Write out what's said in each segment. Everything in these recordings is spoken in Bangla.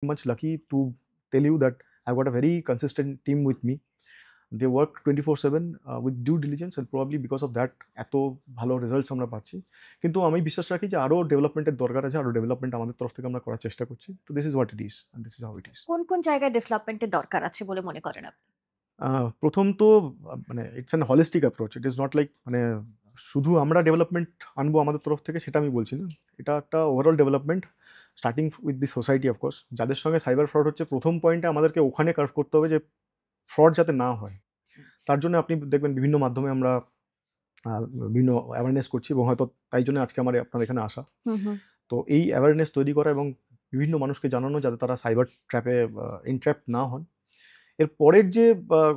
much lucky to tell you that I've got a very consistent team with me. They work 24/7 with due diligence, and probably because of that এত ভালো রেজাল্টস আমরা পাচ্ছি। কিন্তু আমি বিশ্বাস রাখি যে আরো ডেভেলপমেন্টের দরকার আছে, আরো ডেভেলপমেন্ট আমাদের তরফ থেকে আমরা করার চেষ্টা করছি। তো this is what it is and this is how it is. কোন জায়গায় ডেভেলপমেন্টের দরকার আছে বলে মনে করেন আপনি? প্রথম তো মানে it's an holistic approach. It is not like মানে শুধু আমরা ডেভেলপমেন্ট আনবো আমাদের তরফ থেকে, সেটা আমি বলছি না। এটা একটা overall development starting with the society of course. যাদের সঙ্গে সাইবার ফ্রড হচ্ছে, প্রথম পয়েন্টে আমাদেরকে ওখানে কার্ভ করতে হবে যে ফ্রড যাতে না হয়। তার জন্য আপনি দেখবেন বিভিন্ন মাধ্যমে আমরা বিভিন্ন অ্যাওয়ারনেস করছি, এবং হয়তো তাই জন্য আজকে আপনার এখানে আসা। তো এই অ্যাওয়ারনেস তৈরি করা এবং বিভিন্ন মানুষকে জানানো যাতে তারা সাইবার ট্র্যাপে এনট্র্যাপ না হন। এর পরের যে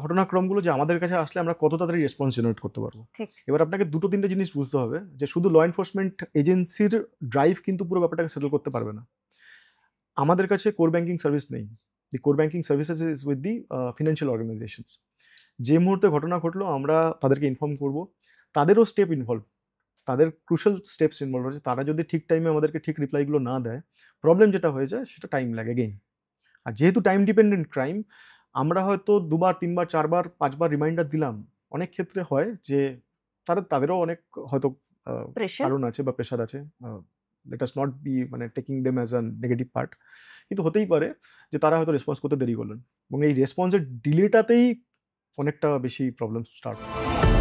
ঘটনাক্রমগুলো, যে আমাদের কাছে আসলে আমরা কত তাড়াতাড়ি রেসপন্স জেনারেট করতে পারবো। এবার আপনাকে ২-৩টে জিনিস বুঝতে হবে, যে শুধু ল এনফোর্সমেন্ট এজেন্সির ড্রাইভ কিন্তু পুরো ব্যাপারটাকে সেটেল করতে পারবে না। আমাদের কাছে কোর ব্যাংকিং সার্ভিস নেই। The core banking services is with the financial organisations. যে মুহূর্তে ঘটনা ঘটলো আমরা তাদেরকে ইনফর্ম করব। তাদেরও স্টেপ ইনভলভ, তাদের ক্রুশাল স্টেপস ইনভলভ আছে। তারা যদি ঠিক টাইমে আমাদেরকে ঠিক রিপ্লাইগুলো না দেয়, প্রবলেম যেটা হয়ে যায় সেটা টাইম লাগে এগেইন। আর যেহেতু টাইম ডিপেন্ডেন্ট ক্রাইম, আমরা হয়তো ২ বার, ৩ বার, ৪ বার, ৫ বার রিমাইন্ডার দিলাম। অনেক ক্ষেত্রে হয় যে তাদেরও অনেক হয়তো কারণ আছে বা প্রেশার আছে। লেট আস নট বি মানে taking them as a negative part. কিন্তু হতেই পারে যে তারা হয়তো রেসপন্স করতে দেরি করলেন, এবং এই রেসপন্সের ডিলেটাতেই অনেকটা বেশি প্রবলেম স্টার্ট হয়।